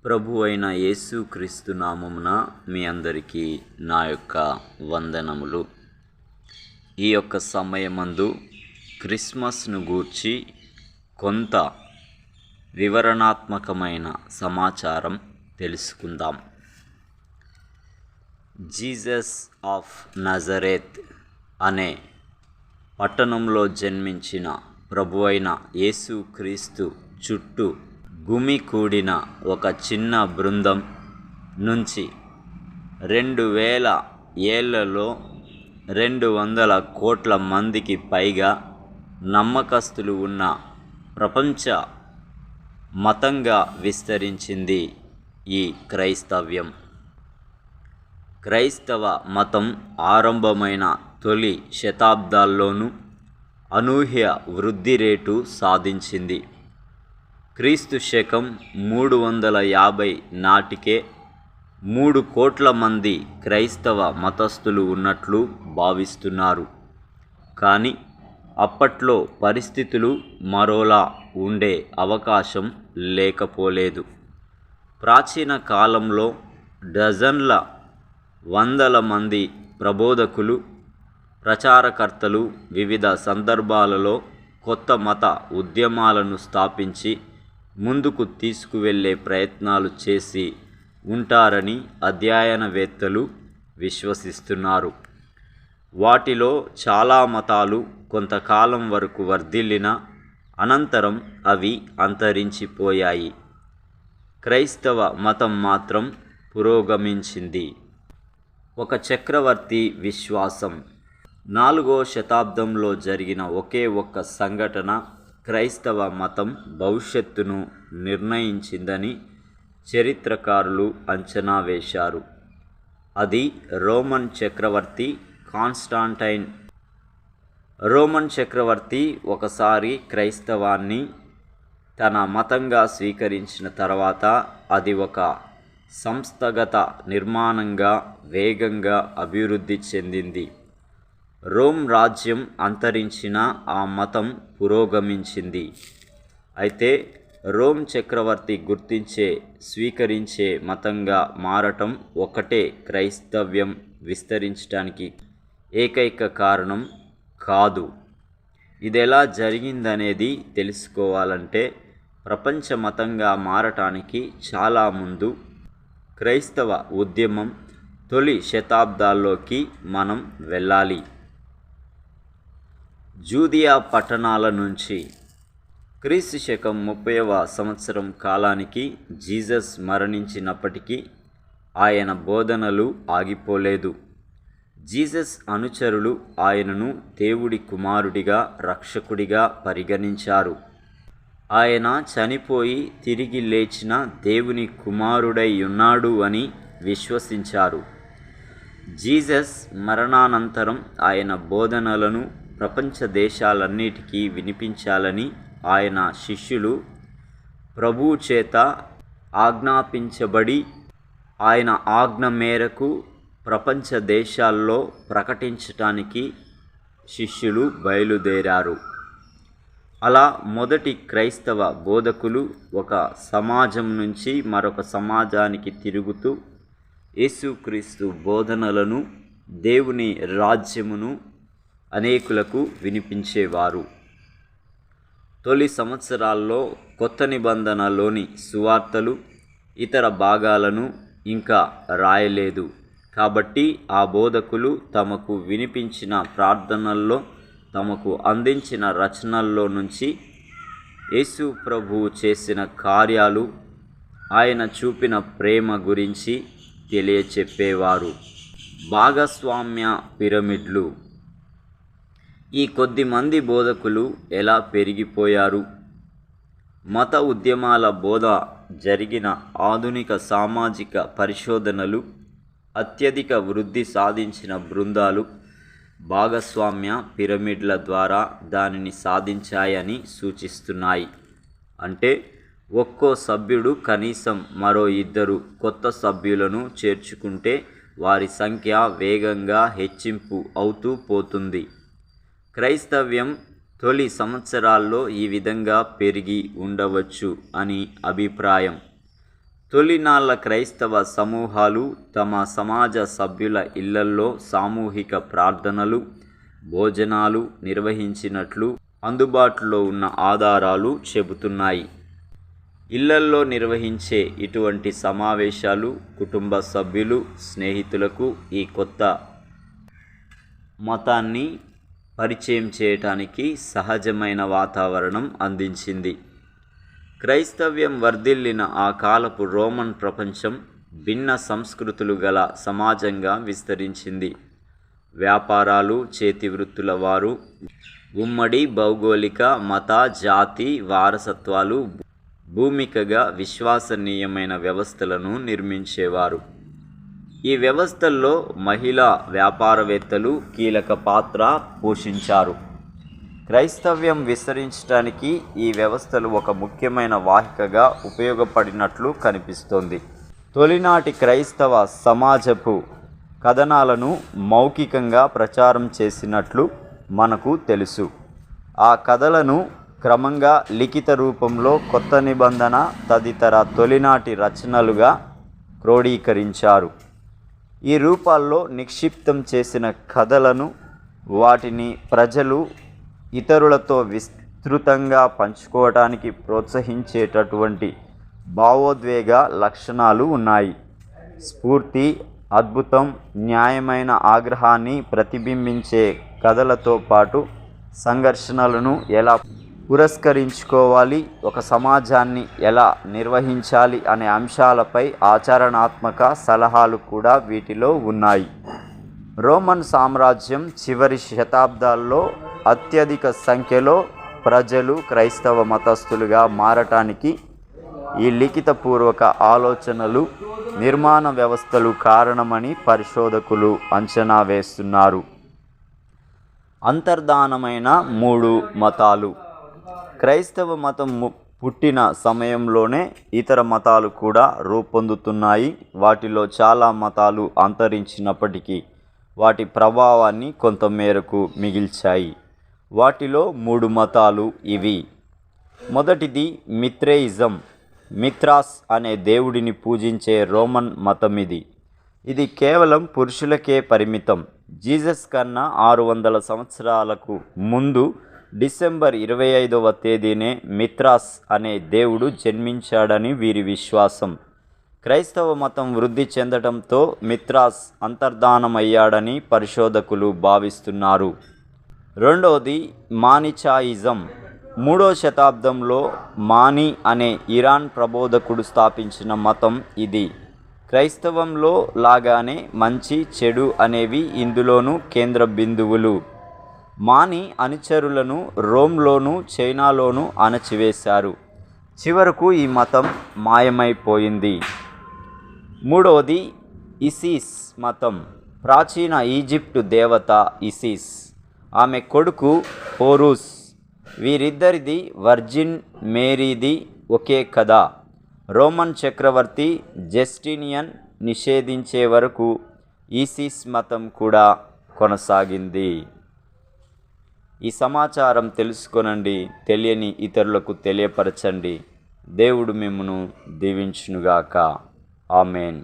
ప్రభు అయిన యేసుక్రీస్తు నామమున మీ అందరికీ నా యొక్క వందనములు. ఈ యొక్క సమయమందు క్రిస్మస్ను గూర్చి కొంత వివరణాత్మకమైన సమాచారం తెలుసుకుందాం. జీసస్ ఆఫ్ నజరేత్ అనే పట్టణంలో జన్మించిన ప్రభు అయిన యేసుక్రీస్తు చుట్టూ గుమికూడిన ఒక చిన్న బృందం నుంచి 2000 ఏళ్లలో 200 కోట్ల మందికి పైగా నమ్మకస్తులు ఉన్న ప్రపంచ మతంగా విస్తరించింది ఈ క్రైస్తవ్యం. క్రైస్తవ మతం ఆరంభమైన తొలి శతాబ్దాల్లోనూ అనూహ్య వృద్ధి రేటు సాధించింది. క్రీస్తు శకం 350 నాటికే 3 కోట్ల మంది క్రైస్తవ మతస్థులు ఉన్నట్లు భావిస్తున్నారు. కానీ అప్పట్లో పరిస్థితులు మరోలా ఉండే అవకాశం లేకపోలేదు. ప్రాచీన కాలంలో డజన్ల వందల మంది ప్రబోధకులు, ప్రచారకర్తలు వివిధ సందర్భాలలో కొత్త మత ఉద్యమాలను స్థాపించి ముందుకు తీసుకువెళ్ళే ప్రయత్నాలు చేసి ఉంటారని అధ్యయనవేత్తలు విశ్వసిస్తున్నారు. వాటిలో చాలా మతాలు కొంతకాలం వరకు వర్ధిల్లిన అనంతరం అవి అంతరించిపోయాయి. క్రైస్తవ మతం మాత్రం పురోగమించింది. ఒక చక్రవర్తి విశ్వాసం. 4వ శతాబ్దంలో జరిగిన ఒకే ఒక్క సంఘటన క్రైస్తవ మతం భవిష్యత్తును నిర్ణయించిందని చరిత్రకారులు అంచనా వేశారు. అది రోమన్ చక్రవర్తి కాన్స్టాంటైన్. రోమన్ చక్రవర్తి ఒకసారి క్రైస్తవాన్ని తన మతంగా స్వీకరించిన తర్వాత అది ఒక సంస్థాగత నిర్మాణంగా వేగంగా అభివృద్ధి చెందింది. రోమ్ రాజ్యం అంతరించిన ఆ మతం పురోగమించింది. అయితే రోమ్ చక్రవర్తి స్వీకరించే మతంగా మారటం ఒకటే క్రైస్తవ్యం విస్తరించడానికి ఏకైక కారణం కాదు. ఇదెలా జరిగిందనేది తెలుసుకోవాలంటే ప్రపంచ మతంగా మారటానికి చాలా ముందు క్రైస్తవ ఉద్యమం తొలి శతాబ్దాల్లోకి మనం వెళ్ళాలి. జూదియా పట్టణాల నుంచి క్రీస్తు శకం 30వ సంవత్సరం కాలానికి జీసస్ మరణించినప్పటికీ ఆయన బోధనలు ఆగిపోలేదు. జీసస్ అనుచరులు ఆయనను దేవుడి కుమారుడిగా, రక్షకుడిగా పరిగణించారు. ఆయన చనిపోయి తిరిగి లేచిన దేవుని కుమారుడై ఉన్నాడు అని విశ్వసించారు. జీసస్ మరణానంతరం ఆయన బోధనలను ప్రపంచ దేశాలన్నిటికీ వినిపించాలని ఆయన శిష్యులు ప్రభువు చేత ఆజ్ఞాపించబడి ఆయన ఆజ్ఞ మేరకు ప్రపంచ దేశాల్లో ప్రకటించటానికి శిష్యులు బయలుదేరారు. అలా మొదటి క్రైస్తవ బోధకులు ఒక సమాజం నుంచి మరొక సమాజానికి తిరుగుతూ యేసుక్రీస్తు బోధనలను, దేవుని రాజ్యమును అనేకులకు వినిపించేవారు. తొలి సంవత్సరాల్లో కొత్త నిబంధనలోని సువార్తలు ఇతర భాగాలను ఇంకా రాయలేదు. కాబట్టి ఆ బోధకులు తమకు వినిపించిన ప్రార్థనల్లో, తమకు అందించిన రచనల్లో నుంచి యేసు ప్రభువు చేసిన కార్యాలు, ఆయన చూపిన ప్రేమ గురించి తెలియచెప్పేవారు. భాగస్వామ్య పిరమిడ్లు. ఈ కొద్ది మంది బోధకులు ఎలా పెరిగిపోయారు? మత ఉద్యమాల బోధ జరిగిన ఆధునిక సామాజిక పరిశోధనలు అత్యధిక వృద్ధి సాధించిన బృందాలు భాగస్వామ్య పిరమిడ్ల ద్వారా దానిని సాధించాయని సూచిస్తున్నాయి. అంటే ఒక్కో సభ్యుడు కనీసం మరో 2 కొత్త సభ్యులను చేర్చుకుంటే వారి సంఖ్య వేగంగా హెచ్చింపు అవుతూ పోతుంది. క్రైస్తవ్యం తొలి సంవత్సరాల్లో ఈ విధంగా పెరిగి ఉండవచ్చు అని అభిప్రాయం. తొలినాళ్ల క్రైస్తవ సమూహాలు తమ సమాజ సభ్యుల ఇళ్లల్లో సామూహిక ప్రార్థనలు, భోజనాలు నిర్వహించినట్లు అందుబాటులో ఉన్న ఆధారాలు చెబుతున్నాయి. ఇళ్లల్లో నిర్వహించే ఇటువంటి సమావేశాలు కుటుంబ సభ్యులు, స్నేహితులకు ఈ కొత్త మతాన్ని పరిచయం చేయటానికి సహజమైన వాతావరణం అందించింది. క్రైస్తవ్యం వర్ధిల్లిన ఆ కాలపు రోమన్ ప్రపంచం భిన్న సంస్కృతులు గల సమాజంగా విస్తరించింది. వ్యాపారాలు, చేతివృత్తుల వారు ఉమ్మడి భౌగోళిక, మత, జాతి వారసత్వాలు భూమికగా విశ్వసనీయమైన వ్యవస్థలను నిర్మించేవారు. ఈ వ్యవస్థల్లో మహిళా వ్యాపారవేత్తలు కీలక పాత్ర పోషించారు. క్రైస్తవ్యం విస్తరించడానికి ఈ వ్యవస్థలు ఒక ముఖ్యమైన వాహికగా ఉపయోగపడినట్లు కనిపిస్తోంది. తొలినాటి క్రైస్తవ సమాజపు కథనాలను మౌఖికంగా ప్రచారం చేసినట్లు మనకు తెలుసు. ఆ కథలను క్రమంగా లిఖిత రూపంలో కొత్త నిబంధన తదితర తొలినాటి రచనలుగా క్రోడీకరించారు. ఈ రూపాల్లో నిక్షిప్తం చేసిన కథలను వాటిని ప్రజలు ఇతరులతో విస్తృతంగా పంచుకోవడానికి ప్రోత్సహించేటటువంటి భావోద్వేగ లక్షణాలు ఉన్నాయి. స్ఫూర్తి, అద్భుతం, న్యాయమైన ఆగ్రహాన్ని ప్రతిబింబించే కథలతో పాటు సంఘర్షణలను ఎలా పురస్కరించుకోవాలి, ఒక సమాజాన్ని ఎలా నిర్వహించాలి అనే అంశాలపై ఆచరణాత్మక సలహాలు కూడా వీటిలో ఉన్నాయి. రోమన్ సామ్రాజ్యం చివరి శతాబ్దాల్లో అత్యధిక సంఖ్యలో ప్రజలు క్రైస్తవ మతస్థులుగా మారటానికి ఈ లిఖితపూర్వక ఆలోచనలు, నిర్మాణ వ్యవస్థలు కారణమని పరిశోధకులు అంచనా వేస్తున్నారు. అంతర్ధానమైన 3 మతాలు. క్రైస్తవ మతం పుట్టిన సమయంలోనే ఇతర మతాలు కూడా రూపొందుతున్నాయి. వాటిలో చాలా మతాలు అంతరించినప్పటికీ వాటి ప్రభావాన్ని కొంతమేరకు మిగిల్చాయి. వాటిలో 3 మతాలు ఇవి. మొదటిది మిత్రేయిజం. మిత్రాస్ అనే దేవుడిని పూజించే రోమన్ మతమిది. ఇది కేవలం పురుషులకే పరిమితం. జీసస్ కన్నా 600 సంవత్సరాలకు ముందు డిసెంబర్ 25వ తేదీనే మిత్రాస్ అనే దేవుడు జన్మించాడని వీరి విశ్వాసం. క్రైస్తవ మతం వృద్ధి చెందడంతో మిత్రాస్ అంతర్ధానమయ్యాడని పరిశోధకులు భావిస్తున్నారు. రెండవది మానిచాయిజం. 3వ శతాబ్దంలో మాని అనే ఇరాన్ ప్రబోధకుడు స్థాపించిన మతం ఇది. క్రైస్తవంలో లాగానే మంచి, చెడు అనేవి ఇందులోనూ కేంద్ర బిందువులు. మాని అనుచరులను రోమ్లోను, చైనాలోనూ అణచివేశారు. చివరకు ఈ మతం మాయమైపోయింది. మూడవది ఇసిస్ మతం. ప్రాచీన ఈజిప్టు దేవత ఇసిస్, ఆమె కొడుకు హోరూస్, వీరిద్దరిది వర్జిన్ మేరీది ఒకే కథ. రోమన్ చక్రవర్తి జస్టినియన్ నిషేధించే వరకు ఇసిస్ మతం కూడా కొనసాగింది. ఈ సమాచారం తెలుసుకొనండి, తెలియని ఇతరులకు తెలియపరచండి. దేవుడు మిమ్మును దీవించునుగాక. ఆమెన్.